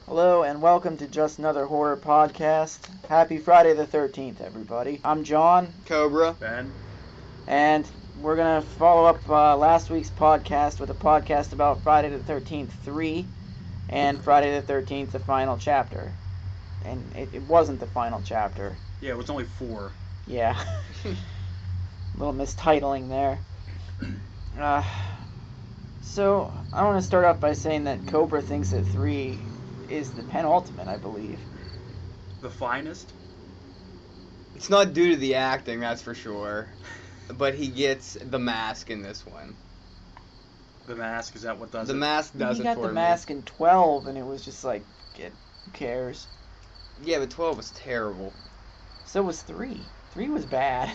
Hello and welcome to Just Another Horror Podcast. Happy Friday the 13th, everybody. I'm John. Cobra. Ben. And we're going to follow up last week's podcast with a podcast about Friday the 13th 3 and Friday the 13th, the final chapter. And it wasn't the final chapter. Yeah, it was only 4. Yeah. A little mistitling there. So, I want to start off by saying that Cobra thinks that 3 is the penultimate, I believe. The finest? It's not due to the acting, that's for sure. But he gets the mask in this one. The mask, is that what does the it? The mask does it for me. He got the mask in 12, and it was just like, who cares? Yeah, but 12 was terrible. So was 3. 3 was bad.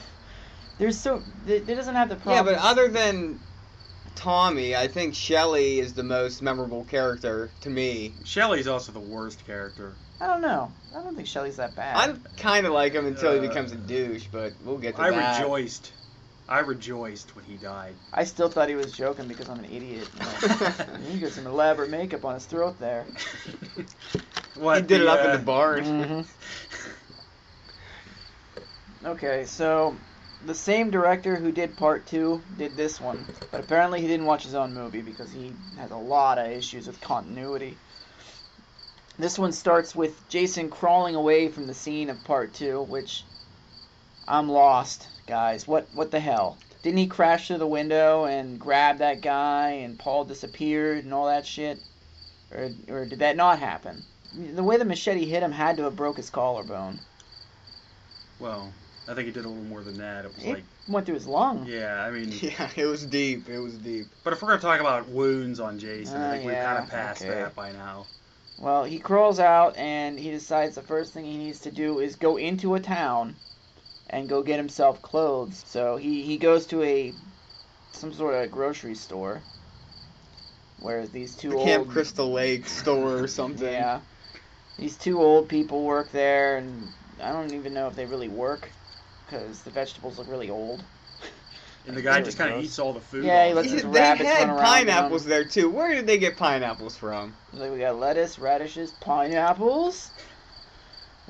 There doesn't have the problem. Yeah, but other than Tommy, I think Shelley is the most memorable character to me. Shelley's also the worst character. I don't know. I don't think Shelley's that bad. I kind of like him until he becomes a douche, but we'll get to that. I rejoiced when he died. I still thought he was joking because I'm an idiot. He got some elaborate makeup on his throat there. What, he did it up in the barn. Mm-hmm. Okay, so the same director who did part 2 did this one, but apparently he didn't watch his own movie because he has a lot of issues with continuity. This one starts with Jason crawling away from the scene of part 2, which I'm lost, guys. What the hell? Didn't he crash through the window and grab that guy and Paul disappeared and all that shit? Or did that not happen? The way the machete hit him had to have broke his collarbone. Well, I think he did a little more than that. It went through his lung. Yeah, I mean... Yeah, it was deep. It was deep. But if we're going to talk about wounds on Jason, I think we've kind of passed okay. that by now. Well, he crawls out and he decides the first thing he needs to do is go into a town and go get himself clothes. So he goes to some sort of grocery store where these two old... Camp Crystal Lake store or something. Yeah. These two old people work there, and I don't even know if they really work because the vegetables look really old. And the guy just kind of eats all the food. Yeah, he lets his rabbits run around. They had pineapples there, too. Where did they get pineapples from? Like, we got lettuce, radishes, pineapples.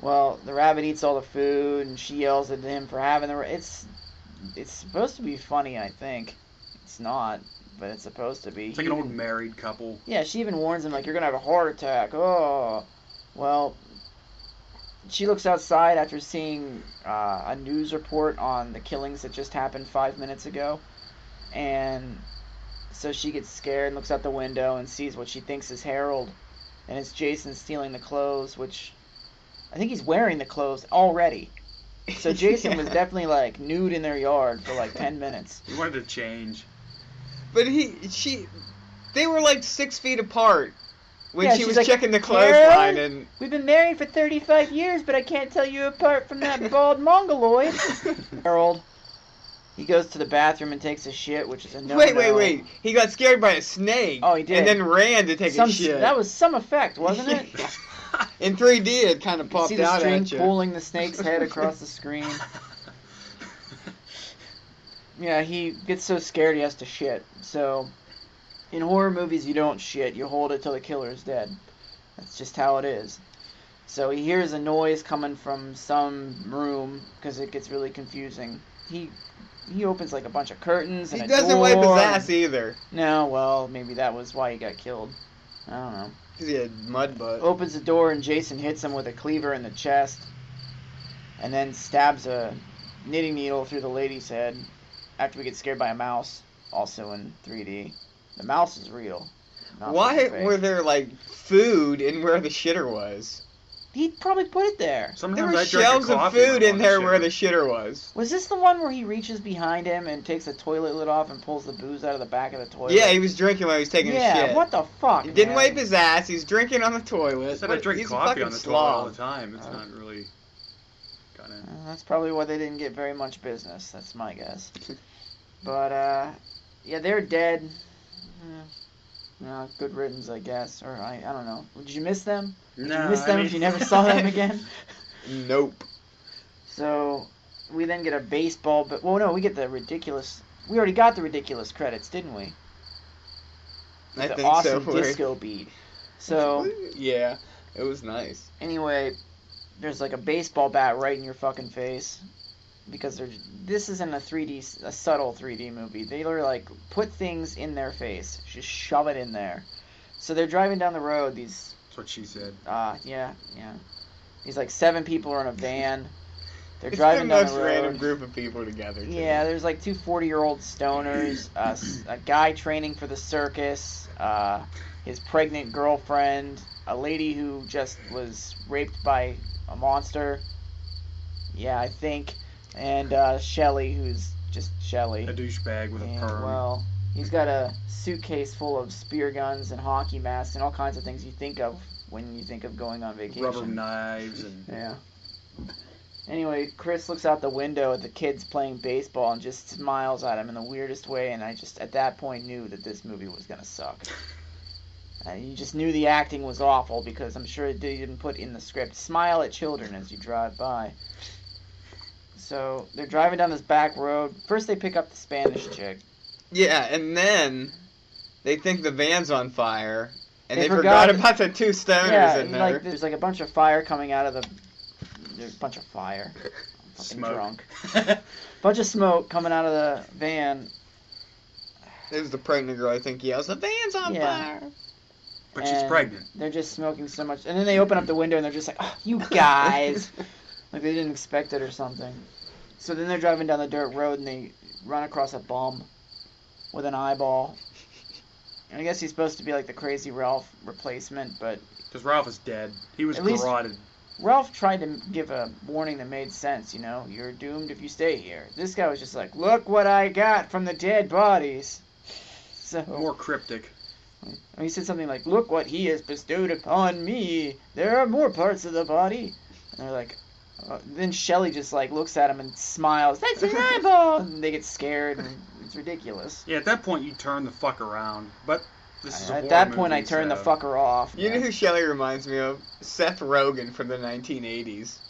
Well, the rabbit eats all the food, and she yells at him for having the... It's supposed to be funny, I think. It's not, but it's supposed to be. It's like an old married couple. Yeah, she even warns him, like, you're going to have a heart attack. Oh. Well, she looks outside after seeing a news report on the killings that just happened 5 minutes ago. And so she gets scared and looks out the window and sees what she thinks is Harold. And it's Jason stealing the clothes, which I think he's wearing the clothes already. So Jason was definitely, like, nude in their yard for, like, 10 minutes. He wanted to change. But they were, like, 6 feet apart. When she was like, checking the clothesline and... We've been married for 35 years, but I can't tell you apart from that bald mongoloid. Harold, he goes to the bathroom and takes a shit, which is a no-no. Wait. He got scared by a snake. Oh, he did. And then ran to take a shit. That was some effect, wasn't it? In 3D, it kind of popped out at you. See the string pulling the snake's head across the screen. Yeah, he gets so scared he has to shit. So... in horror movies, you don't shit. You hold it till the killer is dead. That's just how it is. So he hears a noise coming from some room because it gets really confusing. He opens like a bunch of curtains and a door. He doesn't wipe his ass either. No, well, maybe that was why he got killed. I don't know. Because he had mud butt. Opens the door and Jason hits him with a cleaver in the chest. And then stabs a knitting needle through the lady's head after we get scared by a mouse, also in 3D. The mouse is real. Why were there, like, food in where the shitter was? He probably put it there. Sometimes there were shelves of food in there where the shitter was. Was this the one where he reaches behind him and takes the toilet lid off and pulls the booze out of the back of the toilet? Yeah, he was drinking while he was taking a shit. Yeah, what the fuck, He didn't wipe his ass. He's drinking on the toilet. He said I drink coffee on the toilet all the time. It's not really... That's probably why they didn't get very much business. That's my guess. But, yeah, they're dead. No, good riddance, I guess. Or, I don't know. Did you miss them? Did you miss them if you never saw them again? Nope. So, we then get a baseball... But well, no, we get the ridiculous... We already got the ridiculous credits, didn't we? I the think awesome so. disco beat. So... Yeah. It was nice. Anyway, there's like a baseball bat right in your fucking face. Because this isn't a subtle 3D movie. They literally like put things in their face, just shove it in there. So they're driving down the road. These, That's what she said. yeah. These like 7 people are in a van. They're It's driving the down most the road. random group of people together. Too. Yeah, there's like 2 40-year-old stoners, a guy training for the circus, his pregnant girlfriend, a lady who just was raped by a monster. Yeah, I think. And Shelly, who's just Shelly. A douchebag with a perm. Well, he's got a suitcase full of spear guns and hockey masks and all kinds of things you think of when you think of going on vacation. Rubber knives and... Yeah. Anyway, Chris looks out the window at the kids playing baseball and just smiles at him in the weirdest way, and I just, at that point, knew that this movie was going to suck. You just knew the acting was awful, because I'm sure they didn't put in the script, smile at children as you drive by. So, they're driving down this back road. First they pick up the Spanish chick. Yeah, and then they think the van's on fire, and they forgot forgot about the 2 stoners in there. Like, there's like a bunch of fire coming out of the... There's a bunch of fire. I'm fucking Smoke. drunk. Bunch of smoke coming out of the van. There's the pregnant girl, I think, yells, the van's on fire! But she's And pregnant. They're just smoking so much. And then they open up the window and they're just like, oh, you guys! Like they didn't expect it or something. So then they're driving down the dirt road and they run across a bum with an eyeball. And I guess he's supposed to be like the Crazy Ralph replacement, but... Because Ralph is dead. He was At least- garroted. Ralph tried to give a warning that made sense, you know? You're doomed if you stay here. This guy was just like, look what I got from the dead bodies. So... More cryptic. He said something like, look what he has bestowed upon me. There are more parts of the body. And they're like, then Shelly just like looks at him and smiles. That's an eyeball! And they get scared and it's ridiculous. Yeah, at that point you turn the fuck around. But this is a At horror that point movie, I turned the so- fucker off. You know who Shelley reminds me of? Seth Rogen from the 1980s.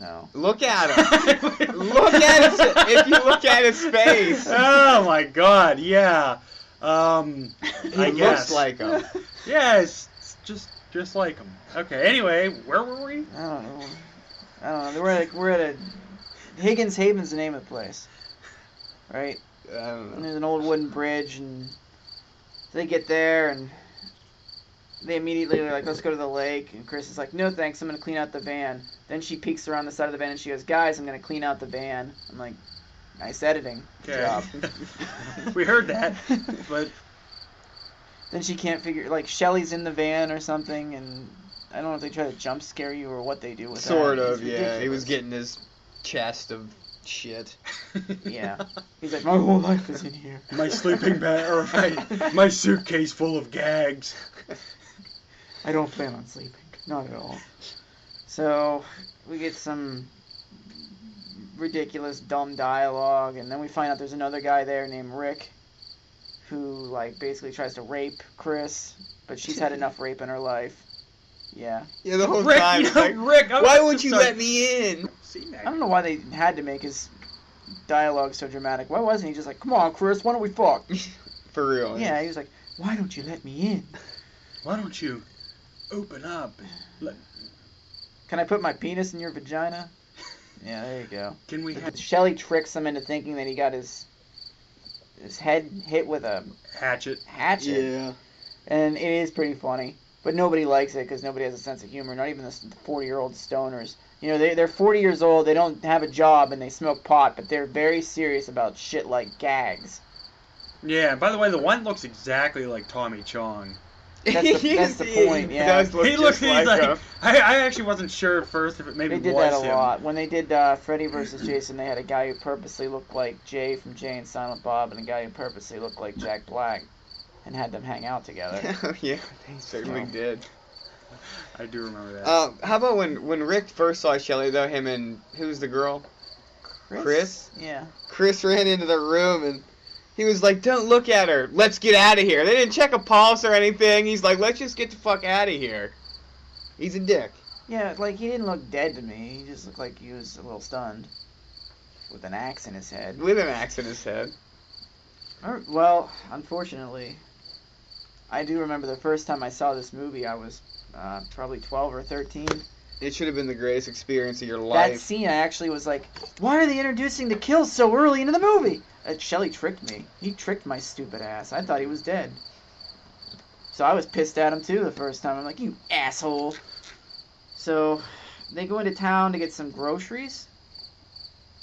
No. Look at him. Look at his, if you look at his face. Oh my god, yeah. He I looks guess. like him. Yeah, it's just like him. Okay, anyway, where were we? I don't know. We're at a... Higgins Haven's the name of the place. Right? I don't And know. there's an old wooden bridge, and they get there, and they immediately are like, let's go to the lake. And Chris is like, no thanks, I'm going to clean out the van. Then she peeks around the side of the van, and she goes, guys, I'm going to clean out the van. I'm like, nice editing. Good job. We heard that, but Then she can't figure, like, Shelly's in the van or something, and I don't know if they try to jump scare you or what they do with Sort that. of, It's yeah. He ridiculous. was getting his chest of shit. Yeah. He's like, my whole life is in here. my sleeping bag, or my suitcase full of gags. I don't plan on sleeping. Not at all. So, we get some ridiculous, dumb dialogue, and then we find out there's another guy there named Rick, who, like, basically tries to rape Chris, but she's had enough rape in her life. Yeah. Yeah, the whole Rick, time. you It's know, like, Rick, why won't you let me in? I don't know why they had to make his dialogue so dramatic. Why wasn't he just like, come on, Chris, why don't we fuck? For real. Yeah, he was like, why don't you let me in? Why don't you open up? Can I put my penis in your vagina? Yeah, there you go. Can we have Shelly tricks him into thinking that he got his head hit with a hatchet? hatchet. Yeah. And it is pretty funny. But nobody likes it because nobody has a sense of humor, not even the 40-year-old stoners. You know, they're 40 years old, they don't have a job, and they smoke pot, but they're very serious about shit like gags. Yeah. By the way, the one looks exactly like Tommy Chong. That's the point, He yeah. does look He just looks like like him. I actually wasn't sure at first if it maybe They did was that a him. lot. When they did Freddy vs. Jason, they had a guy who purposely looked like Jay from Jay and Silent Bob, and a guy who purposely looked like Jack Black, and had them hang out together. Yeah, they certainly Oh. did. I do remember that. How about when Rick first saw Shelly, though, him and, who's the girl? Chris? Yeah. Chris ran into the room and he was like, don't look at her. Let's get out of here. They didn't check a pulse or anything. He's like, let's just get the fuck out of here. He's a dick. Yeah, like, he didn't look dead to me. He just looked like he was a little stunned. With an axe in his head. With an axe in his head. Well, unfortunately, I do remember the first time I saw this movie, I was probably 12 or 13. It should have been the greatest experience of your That life. scene, I actually was like, why are they introducing the kills so early into the movie? Shelley tricked me. He tricked my stupid ass. I thought he was dead. So I was pissed at him too the first time. I'm like, you asshole. So they go into town to get some groceries.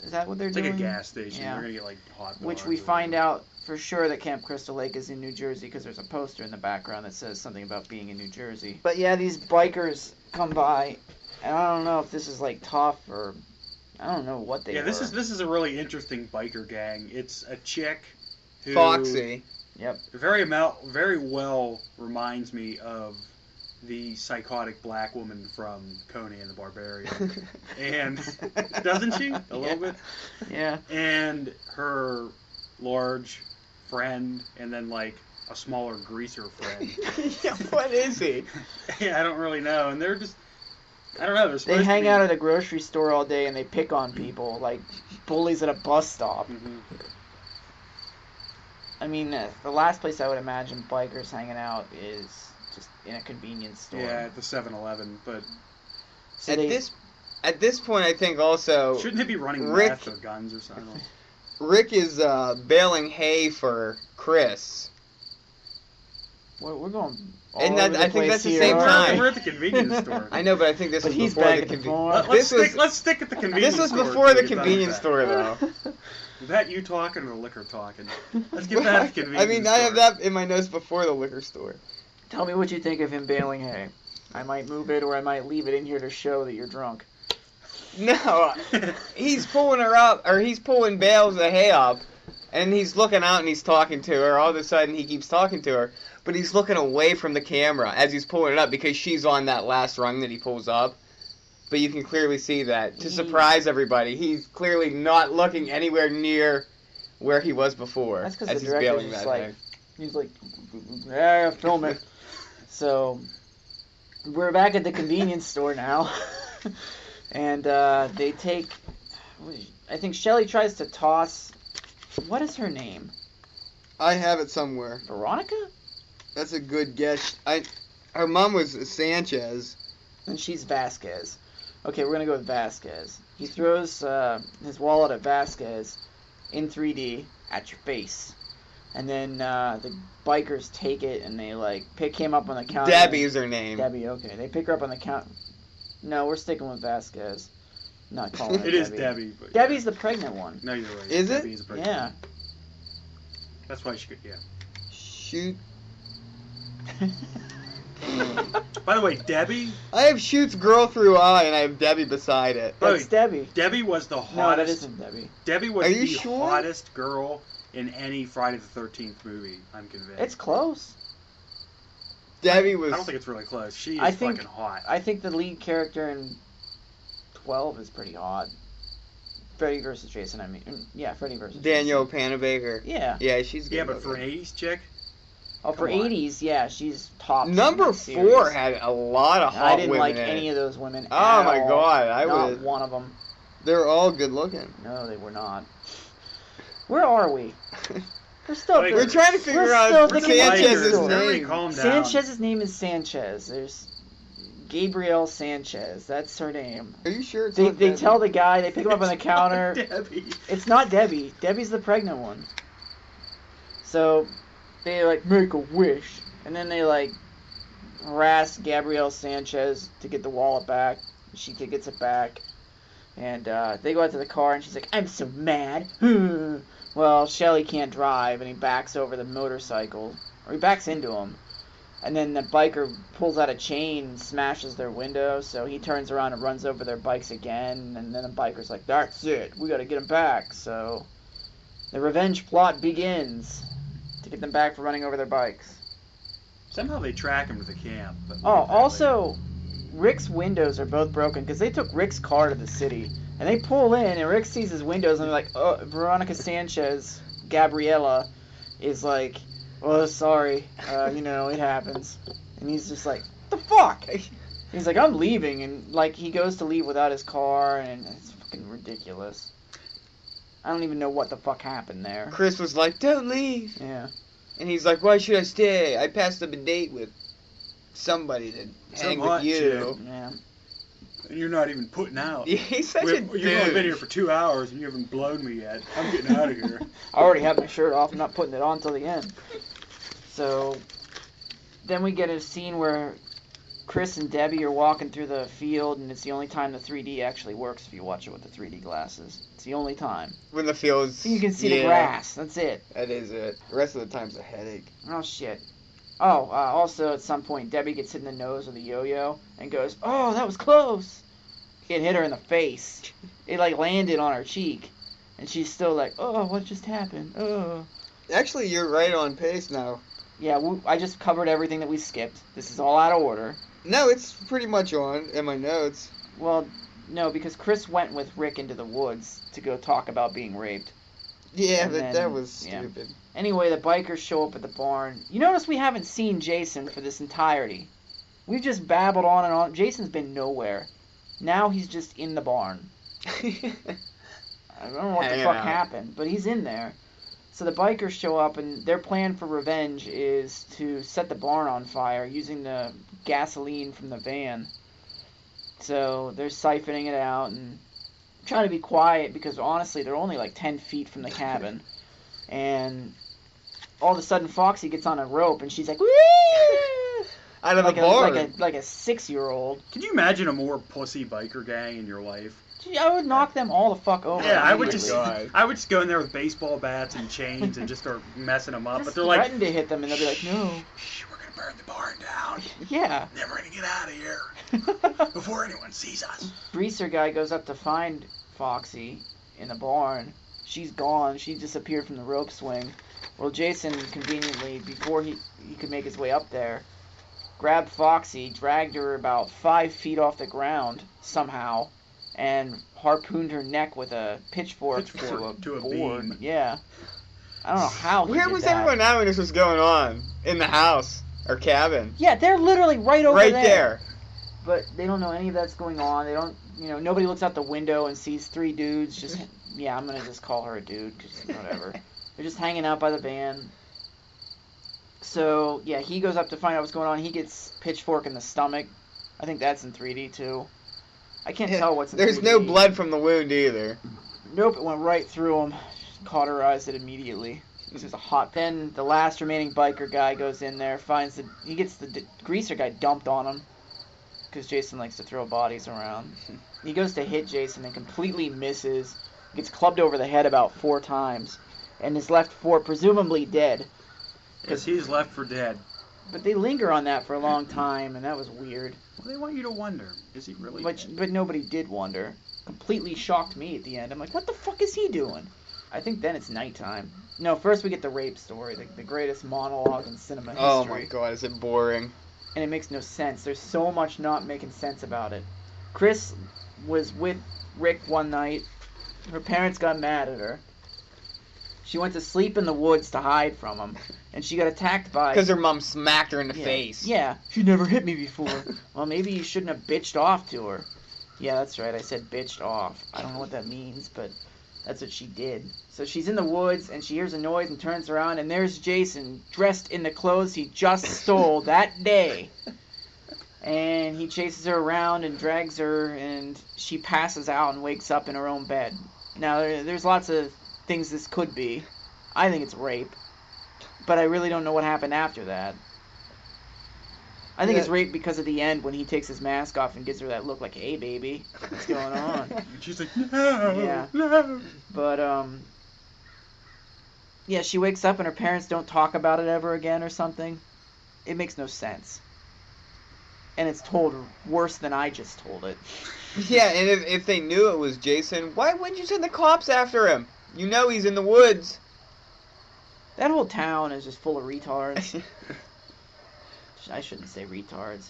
Is that what they're It's doing? like a gas station. Yeah. They're gonna get like hot dogs. Which we or find whatever. out for sure that Camp Crystal Lake is in New Jersey because there's a poster in the background that says something about being in New Jersey. But yeah, these bikers come by, and I don't know if this is like tough or I don't know what they Yeah, were. this is a really interesting biker gang. It's a chick who Foxy. very well reminds me of the psychotic black woman from Conan the Barbarian. And doesn't she? A little bit? Yeah. And her large friend and then like a smaller greaser friend. Yeah, what is he? Yeah, I don't really know. And they're just I don't know, they're supposed They to hang be... out at a grocery store all day and they pick on people like bullies at a bus stop. Mhm. I mean, the last place I would imagine bikers hanging out is just in a convenience store. Yeah, at the 7-Eleven, but So At this point, I think also shouldn't they be running Rick- meth or guns or something? Rick is baling hay for Chris. we're going all And over that- the I think place that's the here. same time. We're at the convenience store. I know, but I think this But was he's before back the at the convenience. bar. Let's stick at the convenience This was store. before until the we get done convenience with store, though. that. Is that you talking or the liquor talking? Let's get back to the convenience I mean, I have store. that in my notes before the liquor store. Tell me what you think of him baling hay. I might move it or I might leave it in here to show that you're drunk. No, he's pulling her up, or he's pulling bales of hay up, and he's looking out and he's talking to her. All of a sudden, he keeps talking to her, but he's looking away from the camera as he's pulling it up because she's on that last rung that he pulls up. But you can clearly see that. To surprise everybody, he's clearly not looking anywhere near where he was before. That's because as the he's director's bailing just that like, hay. he's like, yeah, film it. So, we're back at the convenience store now. And they take, I think Shelley tries to toss, what is her name? I have it somewhere. Veronica? That's a good guess. Her mom was Sanchez. And she's Vasquez. Okay, we're going to go with Vasquez. He throws his wallet at Vasquez in 3D at your face. And then the bikers take it and they like pick him up on the counter. Debbie is her name. Debbie, okay. They pick her up on the counter. No, we're sticking with Vasquez. Not calling her It is Debbie. But Debbie's the pregnant one. No, you're right. Is it? Debbie is pregnant. Yeah. That's why she could, yeah. Shoot. By the way, Debbie... I have Shoots Girl Through Eye and I have Debbie beside it. That's Debbie. Debbie was the No, hottest... that isn't Debbie. Debbie was Are you the sure? hottest girl in any Friday the 13th movie, I'm convinced. It's close. Debbie was. I don't think it's really close. She is I think- fucking hot. I think the lead character in 12 is pretty hot. Freddy versus Jason, I mean. Yeah, Freddy versus Danielle Jason. Panabaker. Yeah. Yeah, she's good. Yeah, but for looking. an 80s chick, Oh, for Come on. 80s, yeah, she's top. Number in that 4 series. had a lot of hot I didn't women like in any it. of those women. Oh at my all. god, I Not would. one of them. They're all good looking. No, they were not. Where are we? We're still. Like, We're trying to figure We're out still the Sanchez's convenience store. Everybody name. calm down. Sanchez's name is Sanchez. There's Gabrielle Sanchez. That's her name. Are you sure it's They not they Debbie? tell the guy. They pick him up on the It's not counter. Debbie. It's not Debbie. Debbie's the pregnant one. So they like make a wish, and then they like harass Gabrielle Sanchez to get the wallet back. She gets it back, and they go out to the car, and she's like, "I'm so mad." Well, Shelley can't drive, and he backs over the motorcycle, or he backs into him. And then the biker pulls out a chain and smashes their window, so he turns around and runs over their bikes again, and then the biker's like, "That's it, we gotta get him back." So the revenge plot begins to get them back for running over their bikes. Somehow they track him to the camp. But we'll Oh, get that also, Rick's windows are both broken, because they took Rick's car to the city, and they pull in, and Rick sees his windows, and they're like, "Oh, Veronica Sanchez, Gabriella, is like, oh, sorry, it happens." And he's just like, "The fuck?" He's like, "I'm leaving," and like he goes to leave without his car, and it's fucking ridiculous. I don't even know what the fuck happened there. Chris was like, "Don't leave." Yeah. And he's like, why should I stay? I passed up a date with somebody to hang with hot you. chick. Yeah. And you're not even putting out. He's such a You've only been douche. here for 2 hours and you haven't blown me yet. I'm getting out of here. I already have my shirt off. I'm not putting it on till the end. So then we get a scene where Chris and Debbie are walking through the field, and it's the only time the 3D actually works if you watch it with the 3D glasses. It's the only time. When the field's... So you can see the grass. That's it. That is it. The rest of the time's a headache. Oh, shit. Oh, also at some point, Debbie gets hit in the nose with a yo-yo and goes, oh, that was close. It hit her in the face. It, like, landed on her cheek. And she's still like, oh, what just happened? Oh. Actually, you're right on pace now. Yeah, I just covered everything that we skipped. This is all out of order. No, it's pretty much on in my notes. Well, no, because Chris went with Rick into the woods to go talk about being raped. Yeah, And but then- that was yeah. stupid. Anyway, the bikers show up at the barn. You notice we haven't seen Jason for this entirety. We've just babbled on and on. Jason's been nowhere. Now he's just in the barn. I don't know what the Hanging fuck out. happened, but he's in there. So the bikers show up, and their plan for revenge is to set the barn on fire using the gasoline from the van. So they're siphoning it out and trying to be quiet because honestly, they're only like 10 feet from the cabin. And all of a sudden, Foxy gets on a rope, and she's like, woo! Out of like the barn. like a 6-year-old. Can you imagine a more pussy biker gang in your life? Gee, I would knock them all the fuck over. Yeah, I would immediately. just go in there with baseball bats and chains and just start messing them up. Just But they're like, threaten to hit them, and they'll be like, no. shh, we're gonna burn the barn down. Yeah. Then we're gonna get out of here before anyone sees us. Greaser guy goes up to find Foxy in the barn. She's gone. She disappeared from the rope swing. Well, Jason conveniently, before he could make his way up there, grabbed Foxy, dragged her about 5 feet off the ground somehow, and harpooned her neck with a pitchfork to a board. beam. Yeah. I don't know how he Where did was that. everyone at when this was going on? In the house or cabin? Yeah, they're literally right over Right there. there. But they don't know any of that's going on. They don't, nobody looks out the window and sees 3 dudes just, yeah, I'm going to just call her a dude, because whatever. They're just hanging out by the van. So, yeah, he goes up to find out what's going on. He gets pitchfork in the stomach. I think that's in 3D, too. I can't tell what's in 3D. There's no blood from the wound either. Nope, it went right through him. Cauterized it immediately. This is a hot. Then the last remaining biker guy goes in there, he gets the greaser guy dumped on him. Because Jason likes to throw bodies around. He goes to hit Jason and completely misses. Gets clubbed over the head about 4 times. And is left for presumably dead. Because he's left for dead. But they linger on that for a long time, and that was weird. Well, they want you to wonder, is he really dead? But nobody did wonder. Completely shocked me at the end. I'm like, what the fuck is he doing? I think then it's nighttime. No, first we get the rape story, the greatest monologue in cinema history. Oh my god, is it boring? And it makes no sense. There's so much not making sense about it. Chris was with Rick one night. Her parents got mad at her. She went to sleep in the woods to hide from him. And she got attacked by... Because her mom smacked her in the Yeah. face. Yeah. She never hit me before. Well, maybe you shouldn't have bitched off to her. Yeah, that's right. I said bitched off. I don't know what that means, but that's what she did. So she's in the woods, and she hears a noise and turns around, and there's Jason, dressed in the clothes he just stole that day. And he chases her around and drags her, and she passes out and wakes up in her own bed. Now, there's lots of things this could be. I think it's rape. But I really don't know what happened after that. I think it's rape because of the end when he takes his mask off and gives her that look like, hey, baby, what's going on? And she's like, no, Yeah. no. But, yeah, she wakes up and her parents don't talk about it ever again or something. It makes no sense. And it's told worse than I just told it. Yeah, and if they knew it was Jason, why wouldn't you send the cops after him? You know he's in the woods. That whole town is just full of retards. I shouldn't say retards.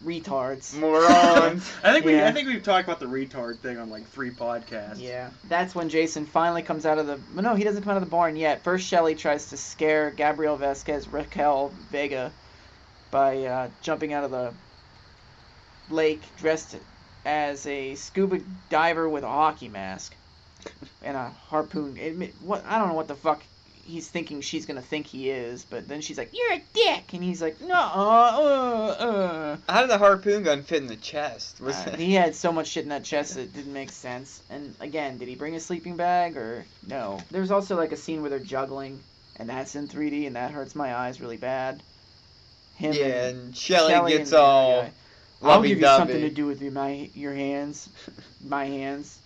Retards. Morons. I think Yeah. we've talked about the retard thing on like 3 podcasts. Yeah. That's when Jason finally comes out of the... Well, no, he doesn't come out of the barn yet. First, Shelley tries to scare Gabriel Vasquez, Raquel Vega, by jumping out of the lake dressed as a scuba diver with a hockey mask and a harpoon. I don't know what the fuck he's thinking she's gonna think he is, but then she's like, "You're a dick," and he's like, "No, How did the harpoon gun fit in the chest? He had so much shit in that chest that it didn't make sense. And again, did he bring a sleeping bag or no? There's also like a scene where they're juggling, and that's in 3D, and that hurts my eyes really bad. And Shelley gets and the all other guy. I'll give you something to lovey-dovey. do with your hands, my hands,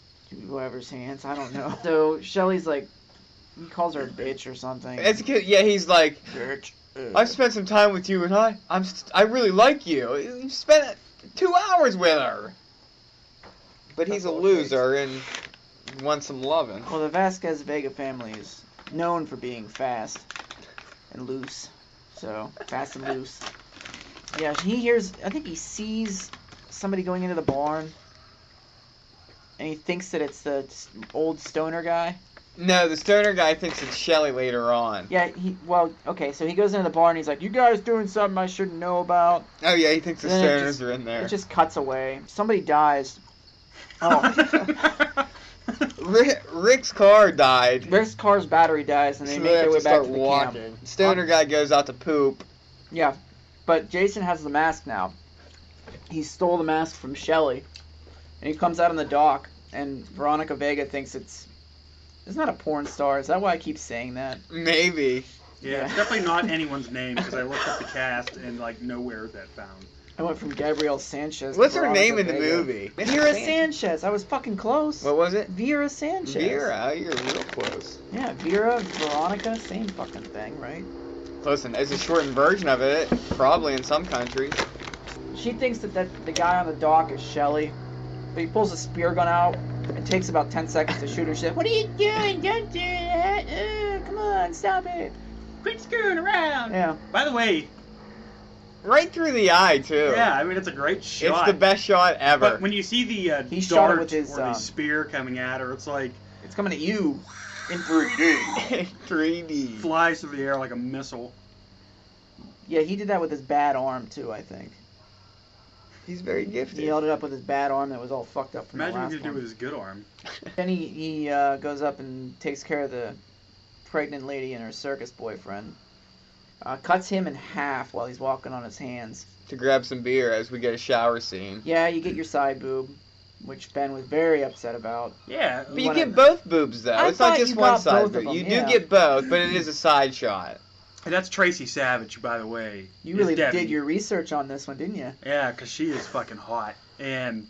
whoever's hands. I don't know. So Shelley's like, he calls her a bitch or something. It's good. Yeah, he's like, Bitch. I've spent some time with you, and I really like you. You spent 2 hours with her. But he's That's a all it takes. loser and wants some loving. Well, the Vasquez Vega family is known for being fast and loose. So, fast and loose. Yeah, I think he sees somebody going into the barn. And he thinks that it's the old stoner guy. No, the stoner guy thinks it's Shelley later on. Yeah, okay, so he goes into the barn and he's like, "You guys doing something I shouldn't know about?" Oh yeah, he thinks the Then it stoners are in there. It just cuts away. Somebody dies. Oh. Rick's car died. Rick's car's battery dies and they So make their have way to back start to the walking. camp. Stoner guy goes out to poop. Yeah, but Jason has the mask now. He stole the mask from Shelley, and he comes out on the dock, and Veronica Vega thinks it's not a porn star. Is that why I keep saying that? Maybe. Yeah, it's definitely not anyone's name because I looked up the cast and like nowhere is that found. I went from Gabrielle Sanchez. to What's her Veronica name in the Vega. movie? Vera Sanchez. I was fucking close. What was it? Vera Sanchez. Vera. You're real close. Yeah, Vera, Veronica, same fucking thing, right? Listen, it's a shortened version of it, probably in some countries. She thinks that the guy on the dock is Shelley, but he pulls a spear gun out. It takes about 10 seconds to shoot her. She's like, "What are you doing? Don't do that! Come on, stop it!" Quit screwing around. Yeah. By the way, Right through the eye, too. yeah, I mean it's a great shot. It's the best shot ever. But when you see the He shot it dart with his, or the spear coming at her, it's like It's coming at you in 3D. 3D. flies through the air like a missile. Yeah, he did that with his bad arm too, I think. He's very gifted. He held it up with his bad arm that was all fucked up from Imagine the what last he could do one. with his good arm. Then he goes up and takes care of the pregnant lady and her circus boyfriend. Cuts him in half while he's walking on his hands. To grab some beer as we get a shower scene. Yeah, you get your side boob, which Ben was very upset about. Yeah, But you wanna- get both boobs, though. I It's not thought just you one got side both of boob. them, You yeah. do get both, but it is a side shot. and that's Tracy Savage, by the way. You is really Debbie. did your research on this one, didn't you? Yeah, because she is fucking hot. And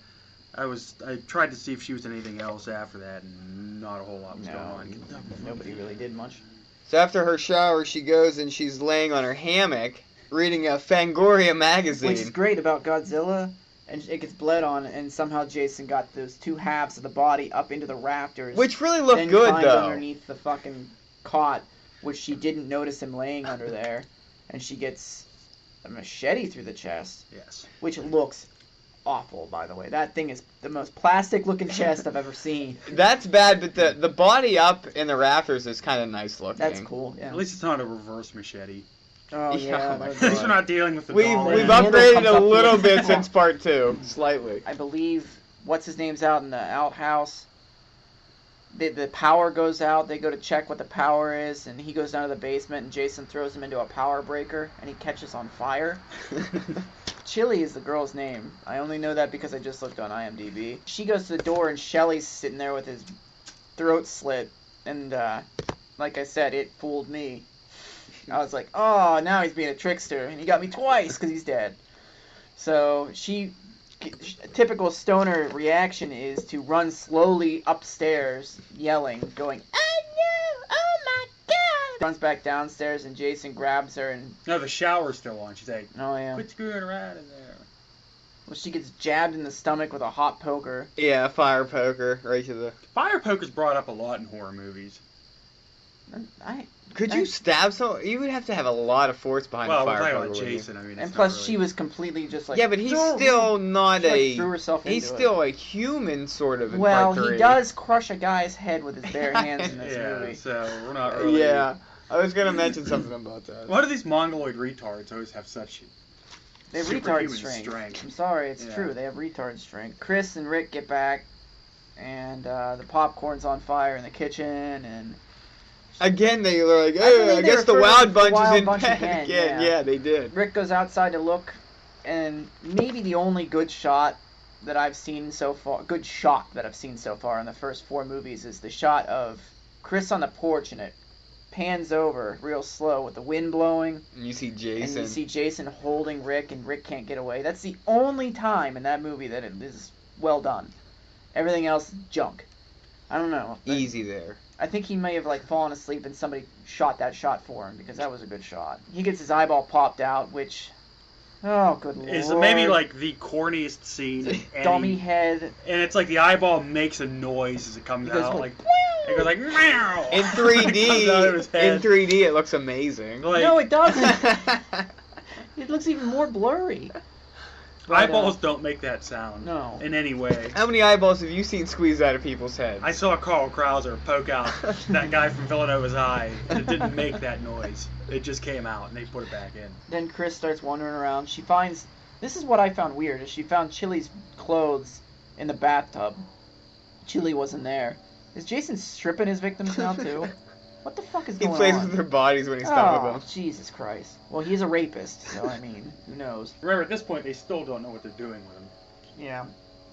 I tried to see if she was in anything else after that, and not a whole lot was going on. Nobody really did much. So after her shower, she goes and she's laying on her hammock, reading a Fangoria magazine. Which is great about Godzilla, and it gets bled on, and somehow Jason got those two halves of the body up into the rafters. Which really looked then good, climbed though. underneath the fucking cot, which she didn't notice him laying under there, and she gets a machete through the chest, Yes. which looks awful, by the way. That thing is the most plastic-looking chest I've ever seen. That's bad, but the body up in the rafters is kind of nice looking. That's cool. Yeah. At least it's not a reverse machete. Oh Yeah, yeah. oh my that was At least good. we're not dealing with the We've doll. The we've handle upgraded comes a up little through the- bit since part 2, slightly. I believe what's his name's out in the outhouse. The power goes out. They go to check what the power is, and he goes down to the basement, and Jason throws him into a power breaker, and he catches on fire. Chili is the girl's name. I only know that because I just looked on IMDb. She goes to the door, and Shelly's sitting there with his throat slit, and like I said, it fooled me. I was like, oh, now he's being a trickster, and he got me twice because he's dead. So typical stoner reaction is to run slowly upstairs, yelling, going, "Oh no! Oh my God!" Runs back downstairs, and Jason grabs her, and No, the shower's still on. She's like, oh yeah, quit screwing around in there. well, she gets jabbed in the stomach with a hot poker. Yeah, fire poker right to the. Fire poker's brought up a lot in horror movies. Could you stab someone? You would have to have a lot of force behind Well, the we're fire talking poker. about wouldn't you? Jason. I mean, it's And not plus, really... she was completely just like. Yeah, but he's still not She, like, a. threw herself He's into still a human, sort of. In Well, part 3. he does crush a guy's head with his bare hands in this Yeah, movie. so we're not really... Yeah, I was gonna mention something about that. Why do these mongoloid retards always have such... They have retard superhuman strength. I'm sorry, it's Yeah. true. They have retard strength. Chris and Rick get back, and the popcorn's on fire in the kitchen, and Again, they were like, I oh, believe I they guess the refer to Wild the Bunch is Wild in Bunch bed again, again. yeah. Yeah, they did. Rick goes outside to look, and maybe the only good shot that I've seen so far, good shot that I've seen so far in the first 4 movies is the shot of Chris on the porch, and it pans over real slow with the wind blowing. And you see And Jason. you see Jason holding Rick, and Rick can't get away. That's the only time in that movie that it is well done. Everything else, junk. I don't know. Easy there. I think he may have fallen asleep and somebody shot that shot for him because that was a good shot. He gets his eyeball popped out, which, oh good lord, Is maybe the corniest scene in any, dummy head. and it's like the eyeball makes a noise as it comes out, Whoa. like it goes like meow. In It comes out of his 3D, head. in 3D, it looks amazing. Like, No, it doesn't. It looks even more blurry. But, eyeballs don't make that sound. No. In any way. How many eyeballs have you seen squeezed out of people's heads? I saw Carl Krauser poke out that guy from Villanova's eye, and it didn't make that noise. It just came out, and they put it back in. Then Chris starts wandering around. She finds, this is what I found weird, is she found Chili's clothes in the bathtub. Chili wasn't there. Is Jason stripping his victims now too? What the fuck is He going plays on? with their bodies when he's done Oh, with them. Jesus Christ. Well, he's a rapist, so I mean, who knows? Remember, at this point, they still don't know what they're doing with him. Yeah.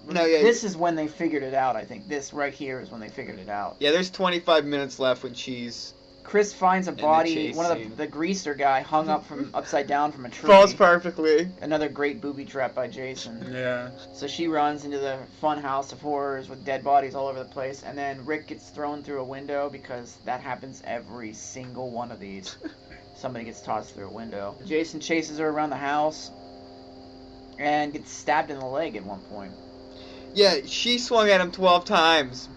No, yeah. This is when they figured it out, I think. This right here is when they figured it out. Yeah, there's 25 minutes left when she's Chris finds a the body, chase one of scene. the greaser guy hung up from upside down from a tree. falls perfectly. Another great booby trap by Jason. Yeah. So she runs into the fun house of horrors with dead bodies all over the place, and then Rick gets thrown through a window because that happens every single one of these. Somebody gets tossed through a window. Jason chases her around the house and gets stabbed in the leg at one point. Yeah, she swung at him 12 times.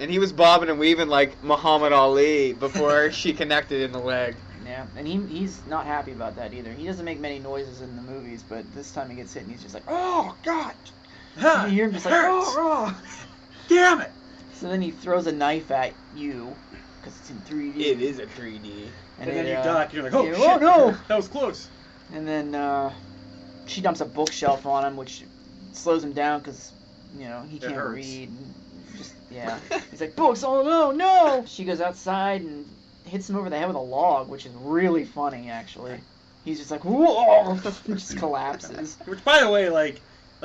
And he was bobbing and weaving like Muhammad Ali before she connected in the leg. Yeah, and he's not happy about that either. He doesn't make many noises in the movies, but this time he gets hit and he's just like, oh, God! You hear him just like, Hurts. oh. Damn it! So then he throws a knife at you, because it's in 3D. It is a 3D. And then you it, duck, and you're like, oh, yeah, shit! oh, no! That was close. And then she dumps a bookshelf on him, which slows him down because, he can't hurts. read. Just, yeah. He's like, books, oh no, no! She goes outside and hits him over the head with a log, which is really funny, actually. He's just like, whoa! Just collapses. Which, by the way, like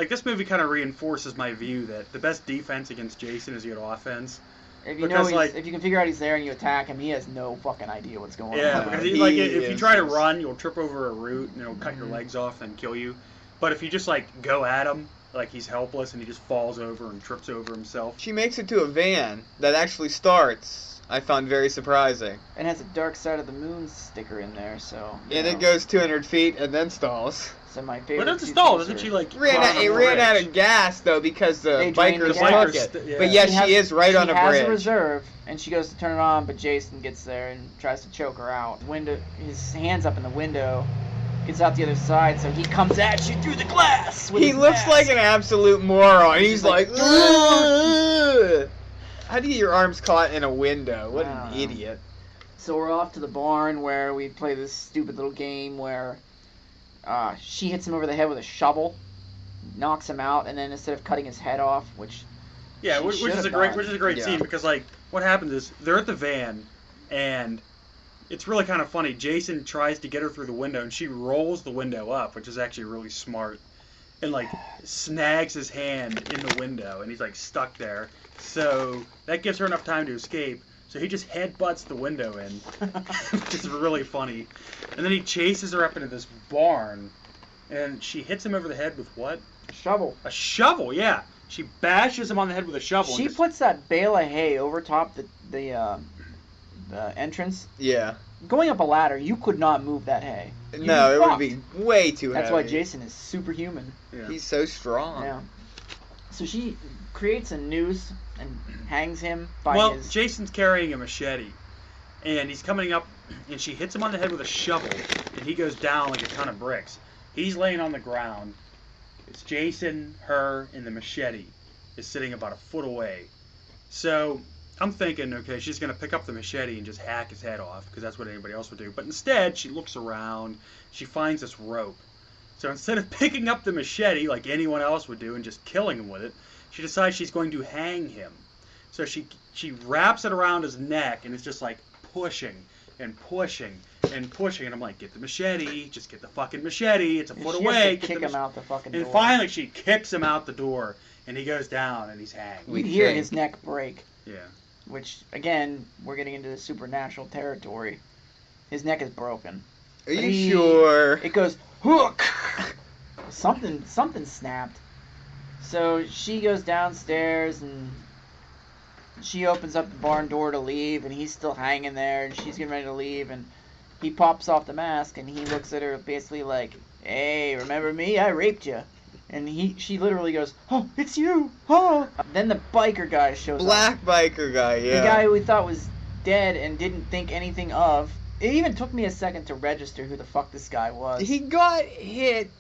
this movie kind of reinforces my view that the best defense against Jason is good offense. If you Because, know like- if you can figure out he's there and you attack him, he has no fucking idea what's going Yeah, on. because he if you try to is- run, you'll trip over a root and it'll cut your legs off and kill you. But if you just go at him, like he's helpless and he just falls over and trips over himself. She makes it to a van that actually starts. I found very surprising. And has a Dark Side of the Moon sticker in there, so. And it goes 200 feet and then stalls. So my favorite. But doesn't two stall, things doesn't are- she? Like It cross ran the out bridge? of gas though because the They drained the bikers gas. took it. Yeah. But yeah, She she has- is right on a She has a bridge. reserve, and she goes to turn it on, but Jason gets there and tries to choke her out. His hand's up in the window, gets out the other side, so he comes at you through the glass. With He his looks mask. like an absolute moron. He's He's like, like, "Ugh." How do you get your arms caught in a window? What I an don't know. idiot. So we're off to the barn where we play this stupid little game where she hits him over the head with a shovel, knocks him out, and then instead of cutting his head off, which Yeah, she which should is have a great done. Yeah. scene because what happens is they're at the van and it's really kind of funny. Jason tries to get her through the window and she rolls the window up, which is actually really smart, and snags his hand in the window and he's stuck there. So that gives her enough time to escape. So he just headbutts the window in, which is really funny. And then he chases her up into this barn and she hits him over the head with what? shovel. A shovel, yeah. She bashes him on the head with a shovel. She and just- puts that bale of hay over top the entrance. Yeah. Going up a ladder, you could not move that hay. You'd No, be it would fucked. be way too That's heavy. why Jason is superhuman. Yeah. He's so strong. Yeah. So she creates a noose and hangs him by Well, his. Jason's carrying a machete, and he's coming up, and she hits him on the head with a shovel, and he goes down like a ton of bricks. He's laying on the ground. It's Jason, her, and the machete is sitting about a foot away. So I'm thinking, okay, she's going to pick up the machete and just hack his head off, because that's what anybody else would do. But instead, she looks around, she finds this rope. So instead of picking up the machete like anyone else would do and just killing him with it, she decides she's going to hang him. So she wraps it around his neck and is just pushing and pushing and pushing, and I'm like, get the machete, just get the fucking machete. It's a foot She away. has to kick him out the fucking And door. finally, she kicks him out the door, and he goes down, and he's hanged. You'd hear his neck break. Yeah. Which, again, we're getting into the supernatural territory. His neck is broken. Are you sure? It goes, hook! Something snapped. So she goes downstairs and she opens up the barn door to leave, and he's still hanging there, and she's getting ready to leave, and he pops off the mask, and he looks at her basically like, hey, remember me? I raped you. And she literally goes, oh, it's you. Oh. Then the biker guy shows up. Black biker guy, yeah. The guy we thought was dead and didn't think anything of. It even took me a second to register who the fuck this guy was. He got hit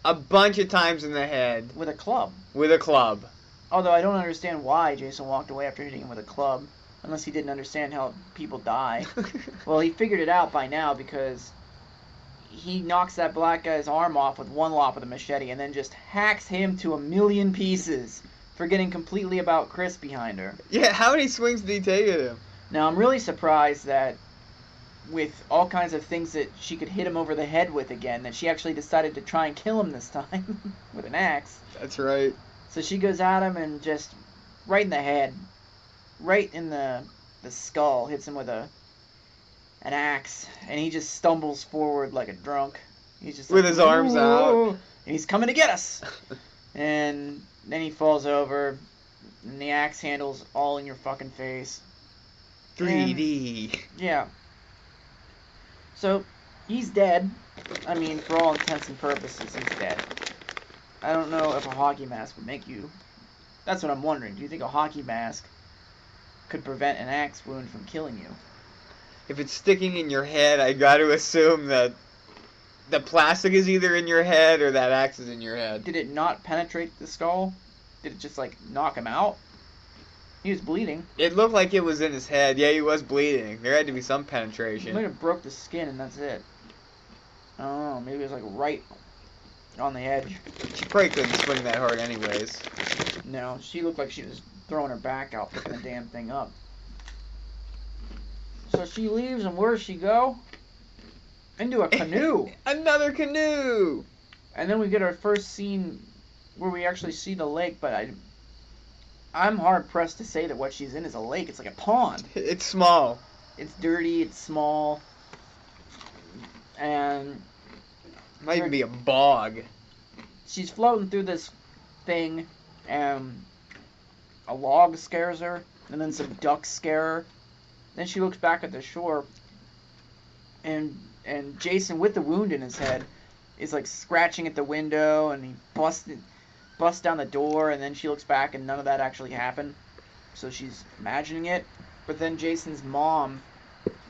a bunch of times in the head. With a club. With a club. Although I don't understand why Jason walked away after hitting him with a club. Unless he didn't understand how people die. Well, he figured it out by now because he knocks that black guy's arm off with one lop of the machete and then just hacks him to a million pieces, forgetting completely about Chris behind her. Yeah, how many swings did he take at him? Now, I'm really surprised that with all kinds of things that she could hit him over the head with again, that she actually decided to try and kill him this time with an axe. That's right. So she goes at him and just right in the head, right in the skull, hits him with an axe, and he just stumbles forward like a drunk. He's just with like, his arms out. And he's coming to get us. And then he falls over, and the axe handle's all in your fucking face. 3D. Yeah. So, he's dead. I mean, for all intents and purposes, he's dead. I don't know if a hockey mask would make you... That's what I'm wondering. Do you think a hockey mask could prevent an axe wound from killing you? If it's sticking in your head, I got to assume that the plastic is either in your head or that axe is in your head. Did it not penetrate the skull? Did it just, like, knock him out? He was bleeding. It looked like it was in his head. Yeah, he was bleeding. There had to be some penetration. He might have broke the skin and that's it. Oh, maybe it was, like, right on the edge. She probably couldn't swing that hard anyways. No, she looked like she was throwing her back out, picking the damn thing up. So she leaves, and where does she go? Into a canoe. Another canoe! And then we get our first scene where we actually see the lake, but I'm hard-pressed to say that what she's in is a lake. It's like a pond. It's small. It's dirty, it's small, and... Might even be a bog. She's floating through this thing, and a log scares her, and then some ducks scare her. Then she looks back at the shore, and Jason, with the wound in his head, is like scratching at the window, and he busts down the door, and then she looks back, and none of that actually happened. So she's imagining it. But then Jason's mom,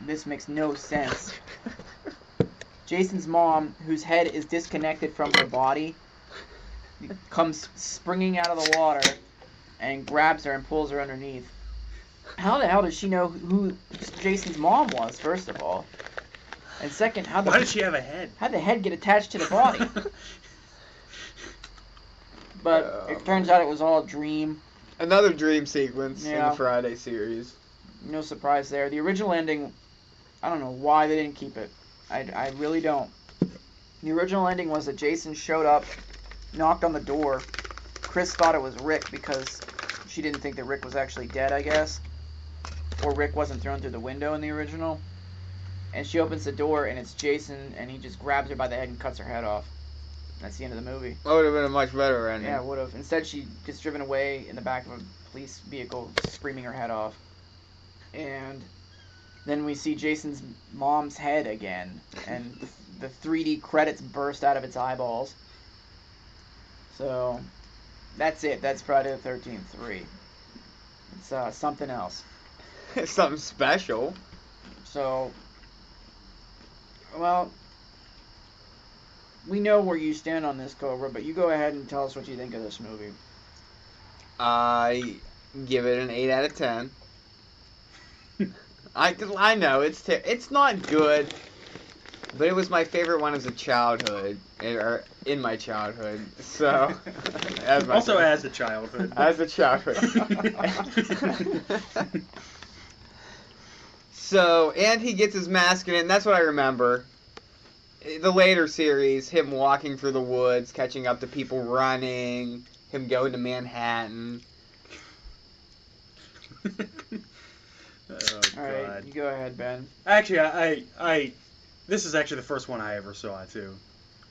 this makes no sense. Jason's mom, whose head is disconnected from her body, comes springing out of the water and grabs her and pulls her underneath. How the hell does she know who Jason's mom was, first of all? And second, why does she have a head? How'd the head get attached to the body? But it turns out it was all a dream. Another dream sequence in Yeah. the Friday series. No surprise there. The original ending, I don't know why they didn't keep it. I really don't. The original ending was that Jason showed up, knocked on the door. Chris thought it was Rick because she didn't think that Rick was actually dead, I guess. Or Rick wasn't thrown through the window in the original. And she opens the door and it's Jason and he just grabs her by the head and cuts her head off. That's the end of the movie. That would have been a much better ending. Yeah, it would have. Instead, she gets driven away in the back of a police vehicle, screaming her head off. And then we see Jason's mom's head again, and the 3D credits burst out of its eyeballs. So, that's it. That's Friday the 13th 3. It's something else. Something special. So, well, we know where you stand on this, Cobra, but you go ahead and tell us what you think of this movie. I give it an 8 out of 10. I know it's not good, but it was my favorite one as a childhood, or in my childhood. So, as a childhood. As a childhood. So, and he gets his mask in it, and that's what I remember. The later series, him walking through the woods, catching up to people running, him going to Manhattan. Oh, All right, God. you go ahead, Ben. Actually, I this is actually the first one I ever saw too,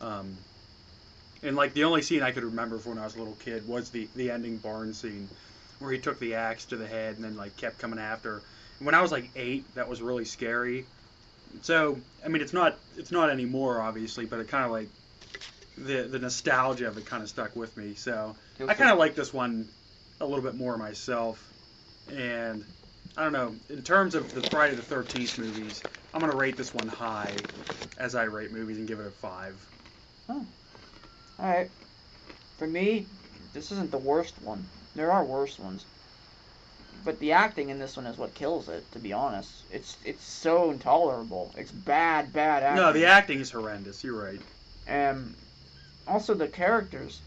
and like the only scene I could remember from when I was a little kid was the ending barn scene, where he took the axe to the head and then like kept coming after. And when I was like 8, that was really scary. So I mean, it's not anymore, obviously, but it kind of like the nostalgia of it kind of stuck with me. So I kind of like this one a little bit more myself, and I don't know, in terms of the Friday the 13th movies, I'm going to rate this one high, as I rate movies, and give it a 5. Oh. Alright. For me, this isn't the worst one. There are worse ones. But the acting in this one is what kills it, to be honest. It's so intolerable. It's bad acting. No, the acting is horrendous, you're right. And also the characters.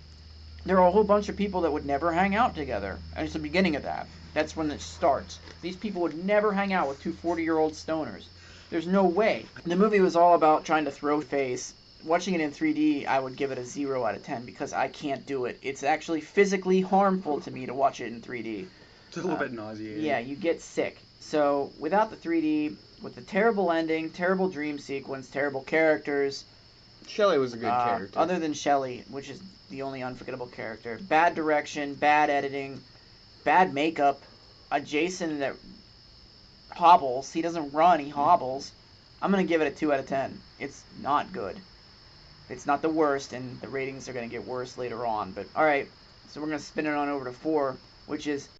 There are a whole bunch of people that would never hang out together. And it's the beginning of that. That's when it starts. These people would never hang out with two 40-year-old stoners. There's no way. The movie was all about trying to throw face. Watching it in 3D, I would give it a 0 out of 10 because I can't do it. It's actually physically harmful to me to watch it in 3D. It's a little bit nauseating. Yeah, you get sick. So without the 3D, with the terrible ending, terrible dream sequence, terrible characters. Shelley was a good character. Other than Shelley, which is the only unforgettable character. Bad direction, bad editing, bad makeup, a Jason that hobbles. He doesn't run, he hobbles. I'm going to give it a 2 out of 10. It's not good. It's not the worst, and the ratings are going to get worse later on. But alright, so we're going to spin it on over to 4, which is